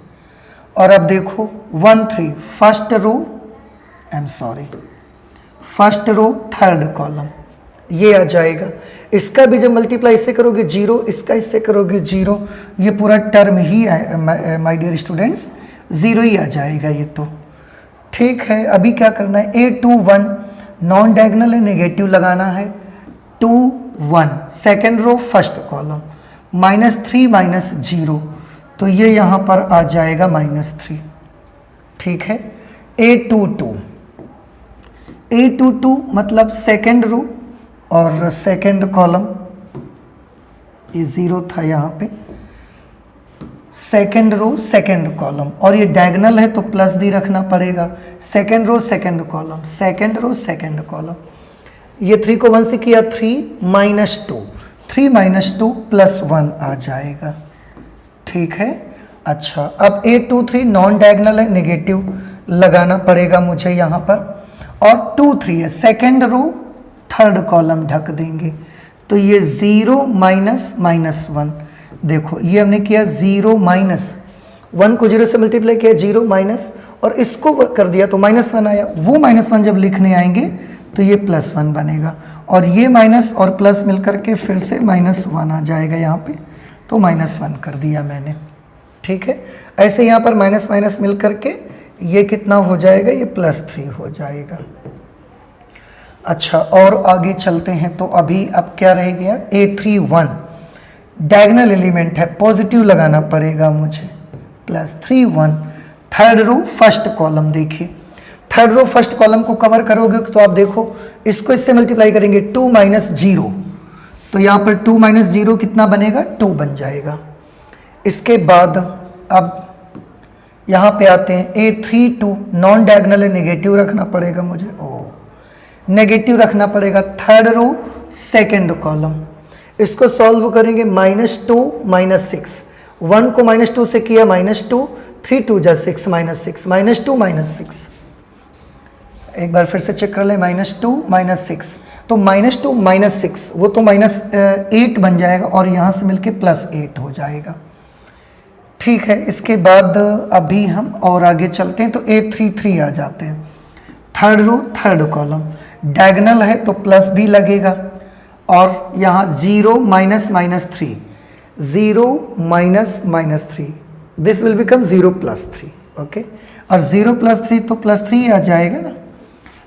और अब देखो 13 first row, first row third column, ये आ जाएगा। इसका भी जब मल्टीप्लाई इससे करोगे 0, इसका इससे करोगे 0, ये पूरा टर्म ही माय डियर स्टूडेंट्स 0 ही आ जाएगा ये तो। ठीक है, अभी क्या करना है, A21 नॉन डायगोनल है, नेगेटिव लगाना है। 2 1 सेकेंड रो फर्स्ट कॉलम, -3 -0, तो ये यहाँ पर आ जाएगा -3। ठीक है, A22 मतलब सेकेंड रो और सेकेंड कॉलम, ये 0 था यहाँ पे, सेकेंड रो सेकेंड कॉलम, और ये डायगोनल है तो प्लस भी रखना पड़ेगा। Second row second column, second row second column, ये 3 को 1 से किया 3 -2, 3 -2 +1 आ जाएगा। ठीक है, अच्छा अब A23 नॉन डायगोनल है, नेगेटिव लगाना पड़ेगा मुझे यहाँ पर। और 2 3 है, सेकेंड रो थर्ड कॉलम ढक देंगे, तो ये 0 -1, देखो ये हमने किया 0 -1 को 0 से मल्टीप्लाई किया, 0 माइनस, और इसको कर दिया तो -1 आया। वो -1 जब लिखने आएंगे तो ये +1 बनेगा, और ये माइनस और प्लस मिलकर के फिर से -1 आ जाएगा यहाँ पे, तो -1 कर दिया मैंने। ठीक है, ऐसे यहाँ पर माइनस माइनस मिल करके ये कितना हो जाएगा, ये +3 हो जाएगा। अच्छा, और आगे चलते हैं, तो अभी अब क्या रह गया, A31 डायगोनल एलिमेंट है, पॉजिटिव लगाना पड़ेगा मुझे, +3 थर्ड रो फर्स्ट कॉलम। देखिए थर्ड रो फर्स्ट कॉलम को कवर करोगे तो आप देखो इसको इससे मल्टीप्लाई करेंगे 2 -0, तो यहाँ पर 2 -0 कितना बनेगा, 2 बन जाएगा। इसके बाद अब यहाँ पे आते हैं A32 नॉन डायगोनल है, नेगेटिव रखना पड़ेगा मुझे, नेगेटिव रखना पड़ेगा। थर्ड रो सेकेंड कॉलम, इसको सॉल्व करेंगे -2 -6, 1 को -2 से किया -2, 3 2 जा 6 -6, -2 -6, एक बार फिर से चेक कर ले, -2 -6, तो -2 -6 वो तो -8 बन जाएगा, और यहाँ से मिलके +8 हो जाएगा। ठीक है, इसके बाद अभी हम और आगे चलते हैं, तो A33 आ जाते हैं, third row third column, diagonal है तो प्लस भी लगेगा, और यहाँ 0 -3, 0 -3, दिस विल बिकम 0 +3, ओके, और 0 +3 तो +3 आ जाएगा ना।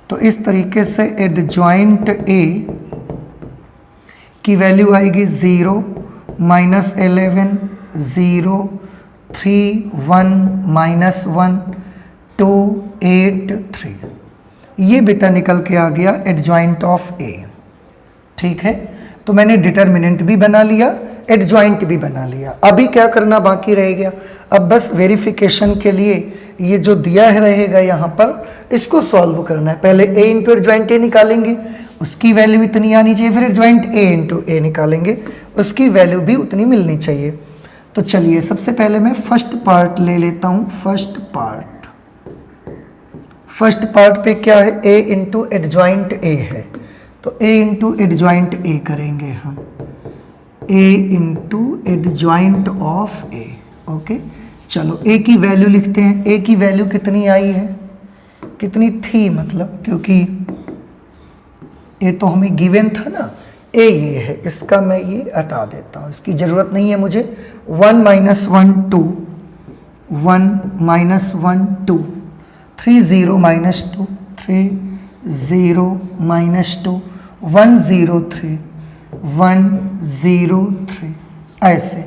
तो इस तरीके से एडजॉइंट A की वैल्यू आएगी 0 -11 0 3 1 -1 2 8 3, ये बेटा निकल के आ गया एडजॉइंट ऑफ A। ठीक है, तो मैंने डिटर्मिनेंट भी बना लिया, एडजॉइंट भी बना लिया। अभी क्या करना बाकी रह गया, अब बस वेरिफिकेशन के लिए ये जो दिया है रहेगा यहाँ पर, इसको सॉल्व करना है। पहले A इंटू एडजॉइंट A निकालेंगे, उसकी वैल्यू इतनी आनी चाहिए, फिर एडजॉइंट A इंटू A निकालेंगे, उसकी वैल्यू भी उतनी मिलनी चाहिए। तो चलिए सबसे पहले मैं फर्स्ट पार्ट ले लेता हूँ। फर्स्ट पार्ट पे क्या है, A इंटू एडजॉइंट A है, तो A इंटू एडजॉइंट A करेंगे हम, A into adjoint of A। Okay, चलो A की वैल्यू लिखते हैं। A की वैल्यू कितनी आई है, कितनी थी मतलब, क्योंकि ये तो हमें गिवन था ना, A ये है, इसका मैं ये हटा देता हूँ, इसकी ज़रूरत नहीं है मुझे। 1 -1 2 1 -1 2 3 0 -2 3 0 -2 1 0 3 1 0 3, ऐसे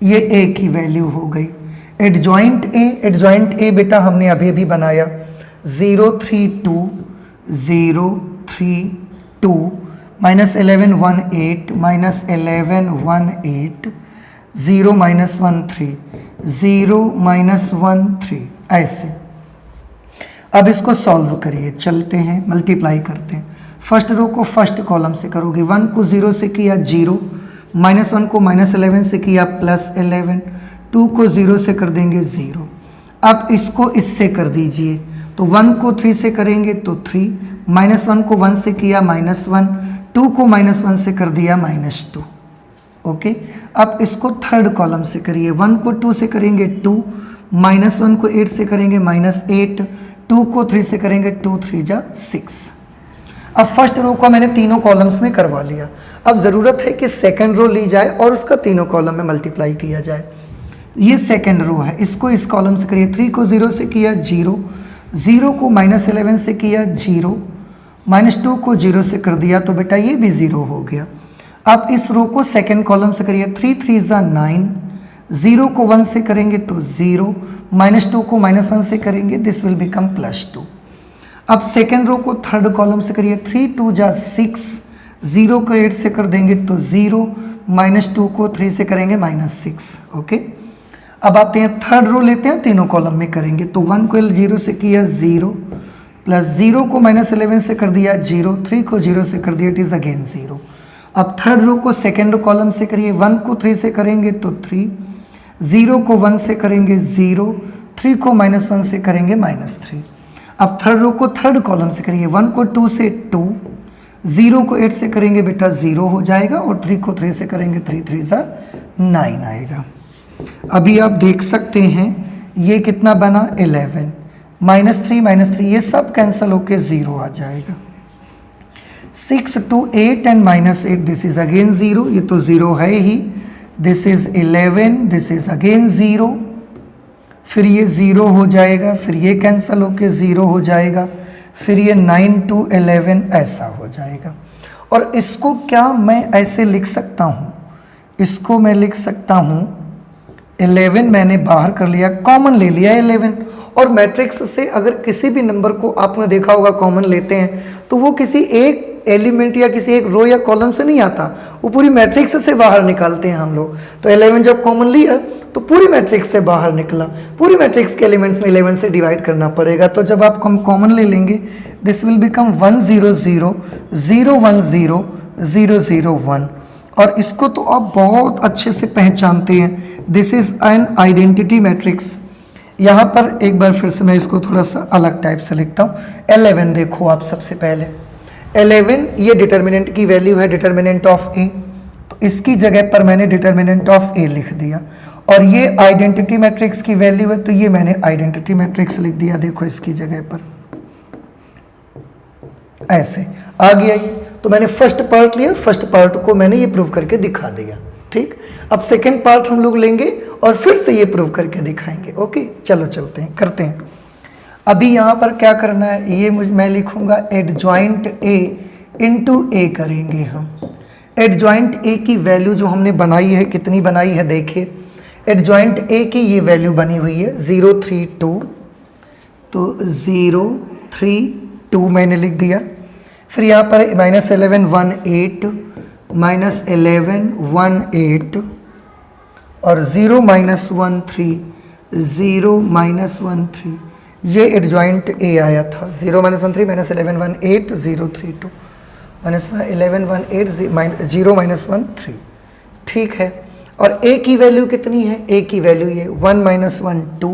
ये A की वैल्यू हो गई। एडजॉइंट A बेटा हमने अभी अभी बनाया, 0 3 2 0 3 2 -11 1 8 -11 1 8 0 -1 3 0 -1 3, ऐसे। अब इसको सॉल्व करिए, चलते हैं मल्टीप्लाई करते हैं। फर्स्ट रो को फर्स्ट कॉलम से करोगे, 1 को 0 से किया 0, -1 को -11 से किया +11, 2 को 0 से कर देंगे 0। अब इसको इससे कर दीजिए, तो 1 को 3 से करेंगे तो 3, -1 को 1 से किया -1, 2 को -1 से कर दिया -2। ओके, अब इसको थर्ड कॉलम से करिए। 1 को 2 से करेंगे 2, -1 को 8 से करेंगे -8, 2 को 3 से करेंगे 2 3 जा 6। अब फर्स्ट रो को मैंने तीनों कॉलम्स में करवा लिया। अब ज़रूरत है कि सेकंड रो ली जाए और उसका तीनों कॉलम में मल्टीप्लाई किया जाए। ये सेकंड रो है, इसको इस कॉलम से करिए। 3 को 0 से किया 0, 0 को -11 से किया 0, -2 को 0 से कर दिया तो बेटा ये भी 0 हो गया। अब इस रो को सेकंड कॉलम से करिए। 3 3 जा 9, 0 को 1 से करेंगे तो 0, -2 को -1 से करेंगे, दिस विल बिकम +2। अब सेकेंड रो को थर्ड कॉलम से करिए। 3 2 जा 6, 0 को 8 से कर देंगे तो 0, -2 को 3 से करेंगे -6। ओके, अब आते हैं थर्ड रो लेते हैं, तीनों कॉलम में करेंगे। तो 1 को 0 से किया 0, प्लस 0 को -11 से कर दिया 0, 3 को 0 से कर दिया, इट इज़ अगेन 0। अब थर्ड रो को सेकेंड कॉलम से करिए। 1 को 3 से करेंगे तो 3, 0 को 1 से करेंगे 0, 3 को -1 से करेंगे -3। अब थर्ड रो को थर्ड कॉलम से करिए। 1 को 2 से 2, 0 को 8 से करेंगे बेटा 0 हो जाएगा, और 3 को 3 से करेंगे 3 3 जा 9 आएगा। अभी आप देख सकते हैं ये कितना बना 11, -3 -3 ये सब कैंसिल होके 0 आ जाएगा। 6 2 8 एंड -8, दिस इज अगेन 0, ये तो 0 है ही। This is 11, this is again 0, फिर ये 0 हो जाएगा, फिर ये कैंसिल होके 0 हो जाएगा, फिर ये 9 2 11 ऐसा हो जाएगा। और इसको क्या मैं ऐसे लिख सकता हूँ, इसको मैं लिख सकता हूँ 11 मैंने बाहर कर लिया, कॉमन ले लिया 11। और मैट्रिक्स से अगर किसी भी नंबर को आपने देखा होगा कॉमन लेते हैं तो वो किसी एक एलिमेंट या किसी एक रो या कॉलम से नहीं आता, वो पूरी मैट्रिक्स से बाहर निकालते हैं हम लोग। तो 11 जब कॉमन लिया तो पूरी मैट्रिक्स से बाहर निकला, पूरी मैट्रिक्स के एलिमेंट्स में 11 से डिवाइड करना पड़ेगा। तो जब आप कॉमन ले लेंगे दिस विल बिकम 1 0 0 0 1 0 0 0 1। और इसको तो आप बहुत अच्छे से पहचानते हैं, this is an identity matrix. यहाँ पर एक बार फिर से मैं इसको थोड़ा सा अलग टाइप से लिखता हूँ। 11 देखो आप, सबसे पहले 11 ये डिटर्मिनेंट की वैल्यू है, डिटर्मिनेंट ऑफ ए, तो इसकी जगह पर मैंने डिटर्मिनेंट ऑफ ए लिख दिया। और ये आइडेंटिटी मैट्रिक्स की वैल्यू है तो ये मैंने आइडेंटिटी मैट्रिक्स लिख दिया, देखो इसकी जगह पर ऐसे आ गया ये। तो मैंने फर्स्ट पार्ट लिया, फर्स्ट पार्ट को मैंने ये प्रूव करके दिखा दिया। ठीक, अब सेकेंड पार्ट हम लोग लेंगे और फिर से ये प्रूव करके दिखाएंगे। ओके, चलो चलते हैं, करते हैं। अभी यहाँ पर क्या करना है, ये मैं लिखूंगा एडजॉइंट ए इंटू ए करेंगे हम। एडजॉइंट ए की वैल्यू जो हमने बनाई है, कितनी बनाई है देखिए। एडजॉइंट ए की ये वैल्यू बनी हुई है 0 3 2, तो 0 3 2 मैंने लिख दिया। फिर यहाँ पर -11 1 8, -11 1 8, और 0 -1 3, 0 -1 3, ये एडजॉइंट ए आया था। 0 -1 3 -11 1 8 0 3 2, -11 1 8 0 -1 3। ठीक है, और ए की वैल्यू कितनी है, ए की वैल्यू ये 1 -1 2,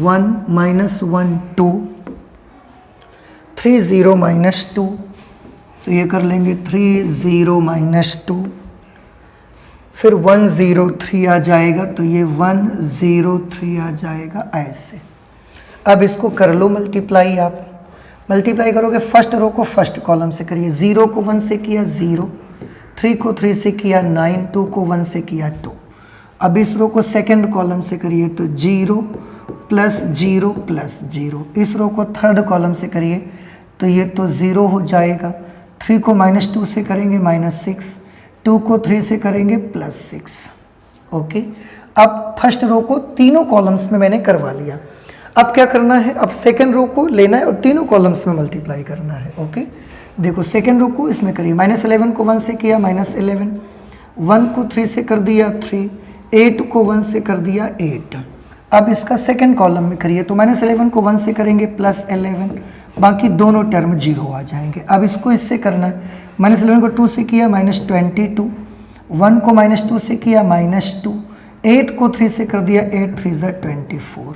1 -1 2, 3 0 -2, तो ये कर लेंगे 3 0 -2, फिर 1 0 3 आ जाएगा, तो ये 1 0 3 आ जाएगा ऐसे। अब इसको कर लो मल्टीप्लाई, आप मल्टीप्लाई करोगे फर्स्ट रो को फर्स्ट कॉलम से करिए। 0 को 1 से किया 0, 3 को 3 से किया 9, 2 को 1 से किया 2। अब इस रो को सेकंड कॉलम से करिए, तो 0 प्लस 0 प्लस 0। इस रो को थर्ड कॉलम से करिए तो ये तो 0 हो जाएगा। 3 को -2 से करेंगे -6, 2 को 3 से करेंगे +6। ओके, अब फर्स्ट रो को तीनों कॉलम्स में मैंने करवा लिया। अब क्या करना है, अब सेकंड रो को लेना है और तीनों कॉलम्स में मल्टीप्लाई करना है। ओके, देखो सेकंड रो को इसमें करिए। -11 को 1 से किया -11, 1 को 3 से कर दिया 3, 8 को 1 से कर दिया 8। अब इसका सेकंड कॉलम में करिए, तो -11 को 1 से करेंगे +11, बाकी दोनों टर्म 0 आ जाएंगे। अब इसको इससे करना है, -11 को 2 से किया -22, 1 को -2 से किया -2, 8 को 3 से कर दिया 8 3 = 24।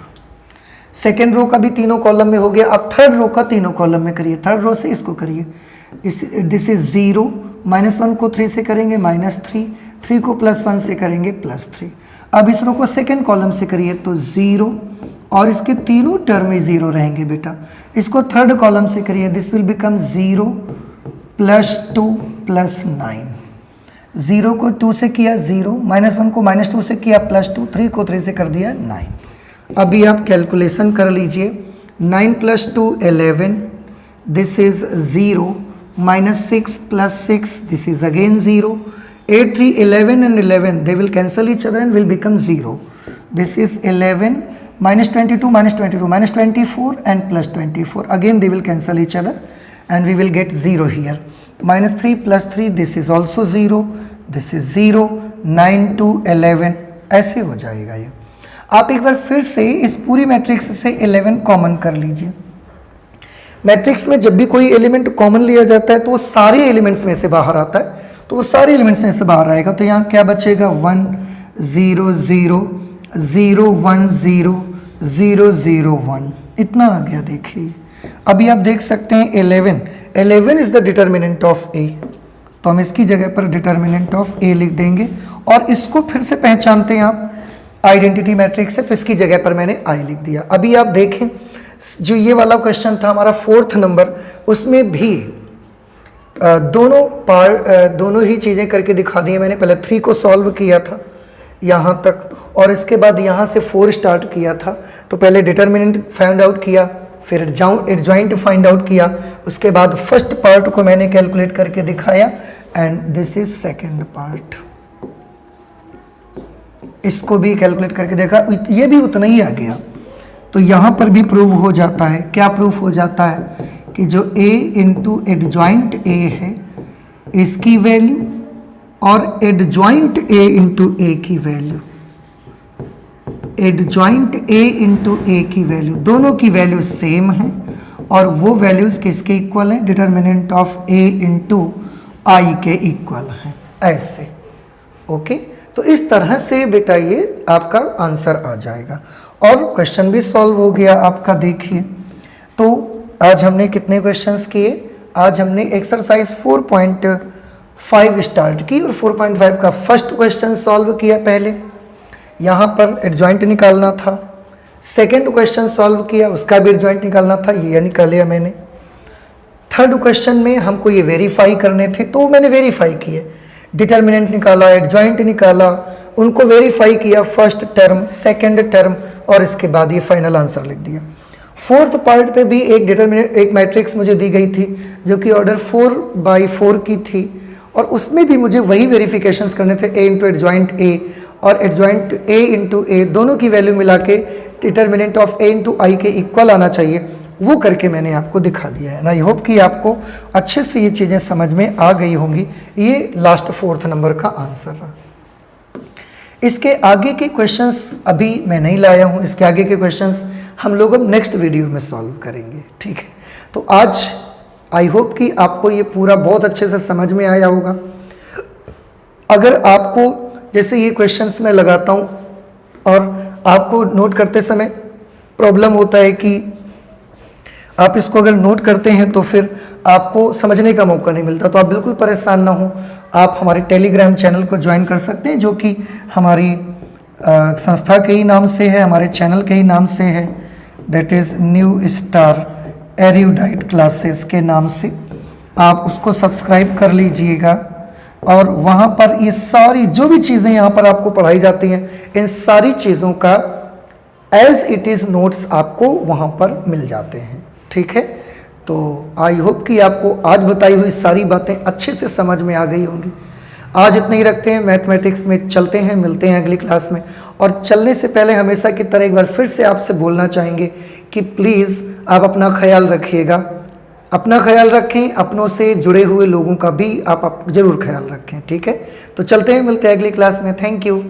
सेकेंड रो का भी तीनों कॉलम में हो गया। अब थर्ड रो का तीनों कॉलम में करिए। थर्ड रो से इसको करिए। दिस इज 0, -1 को 3 से करेंगे -3, 3 को +1 से करेंगे +3। अब इस रो को सेकेंड कॉलम से करिए तो 0 और इसके तीनों टर्म में 0 रहेंगे बेटा। इसको थर्ड कॉलम से करिए, दिस विल बिकम 0 +2 +9। 0 को 2 से किया 0, -1 को -2 से किया +2, 3 को 3 से कर दिया 9। अभी आप कैलकुलेशन कर लीजिए। 9 + 2 11, this is 0, -6 + 6, this is again 0, 8 3 11 and 11 they will cancel each other and will become 0. This is 11 -22 -22 -24 and +24, again they will cancel each other and we will get 0 here. -3 + 3, this is also 0, this is 0, 9 2 11 ऐसे हो जाएगा ये। आप एक बार फिर से इस पूरी मैट्रिक्स से 11 कॉमन कर लीजिए। मैट्रिक्स में जब भी कोई एलिमेंट कॉमन लिया जाता है तो वो सारे एलिमेंट्स में से बाहर आता है, तो वो सारे एलिमेंट्स में से बाहर आएगा। तो यहाँ क्या बचेगा 1 0 0 0 1 0 0 0 1, इतना आ गया। देखिए अभी आप देख सकते हैं 11 is the determinant of A, तो हम इसकी जगह पर डिटर्मिनेंट ऑफ ए लिख देंगे और इसको फिर से पहचानते हैं आप आइडेंटिटी मैट्रिक्स है, तो इसकी जगह पर मैंने आई लिख दिया। अभी आप देखें जो ये वाला क्वेश्चन था हमारा 4th नंबर, उसमें भी दोनों ही चीज़ें करके दिखा दी है मैंने। पहले 3 को सॉल्व किया था यहाँ तक और इसके बाद यहाँ से 4 स्टार्ट किया था। तो पहले डिटर्मिनेंट फाइंड आउट किया, फिर एडजॉइंट फाइंड आउट किया, उसके बाद फर्स्ट पार्ट को मैंने कैलकुलेट करके दिखाया and this is second part, इसको भी कैलकुलेट करके देखा, ये भी उतना ही आ गया। तो यहाँ पर भी प्रूव हो जाता है, क्या प्रूफ हो जाता है कि जो a इंटू एडजॉइंट a है इसकी वैल्यू और एडजॉइंट a इंटू a की value, adjoint a into a की वैल्यू, दोनों की वैल्यू सेम है और वो वैल्यूज किसके इक्वल है, determinant of a into I के इक्वल है, ऐसे। ओके, तो इस तरह से बेटा ये आपका आंसर आ जाएगा और क्वेश्चन भी सॉल्व हो गया आपका। देखिए तो आज हमने कितने क्वेश्चंस किए, आज हमने एक्सरसाइज 4.5 स्टार्ट की और 4.5 का फर्स्ट क्वेश्चन सॉल्व किया। पहले यहाँ पर एडजॉइंट निकालना था, सेकंड क्वेश्चन सॉल्व किया, उसका भी एडजॉइंट निकालना था, ये निकालिया मैंने। थर्ड क्वेश्चन में हमको ये वेरीफाई करने थे तो मैंने वेरीफाई किए, डिटर्मिनेंट निकाला, एडजॉइंट निकाला, उनको वेरीफाई किया, फर्स्ट टर्म सेकंड टर्म और इसके बाद ये फाइनल आंसर लिख दिया। फोर्थ पार्ट पे भी एक मैट्रिक्स मुझे दी गई थी जो कि ऑर्डर 4/4 की थी और उसमें भी मुझे वही वेरिफिकेशंस करने थे, a इंटू एडजॉइंट a और एडजॉइंट a इंटू a, दोनों की वैल्यू मिला के determinant of a into I के इक्वल आना चाहिए, वो करके मैंने आपको दिखा दिया है। आई होप कि आपको अच्छे से ये चीज़ें समझ में आ गई होंगी। ये लास्ट 4th नंबर का आंसर रहा। इसके आगे के क्वेश्चंस अभी मैं नहीं लाया हूँ, इसके आगे के क्वेश्चंस हम लोग अब नेक्स्ट वीडियो में सॉल्व करेंगे, ठीक है। तो आज आई होप कि आपको ये पूरा बहुत अच्छे से समझ में आया होगा। अगर आपको जैसे ये क्वेश्चंस मैं लगाता हूँ और आपको नोट करते समय प्रॉब्लम होता है कि आप इसको अगर नोट करते हैं तो फिर आपको समझने का मौका नहीं मिलता, तो आप बिल्कुल परेशान ना हो, आप हमारे टेलीग्राम चैनल को ज्वाइन कर सकते हैं जो कि हमारी संस्था के ही नाम से है, हमारे चैनल के ही नाम से है, that is new star erudite classes के नाम से। आप उसको सब्सक्राइब कर लीजिएगा और वहाँ पर ये सारी जो भी चीज़ें यहाँ पर आपको पढ़ाई जाती हैं, इन सारी चीज़ों का एज इट इज़ नोट्स आपको वहाँ पर मिल जाते हैं, ठीक है। तो आई होप कि आपको आज बताई हुई सारी बातें अच्छे से समझ में आ गई होंगी। आज इतना ही रखते हैं, मैथमेटिक्स में चलते हैं, मिलते हैं अगली क्लास में। और चलने से पहले हमेशा की तरह एक बार फिर से आपसे बोलना चाहेंगे कि प्लीज़ आप अपना ख्याल रखिएगा, अपना ख्याल रखें, अपनों से जुड़े हुए लोगों का भी आप ज़रूर ख्याल रखें, ठीक है। तो चलते हैं, मिलते हैं अगली क्लास में। Thank you.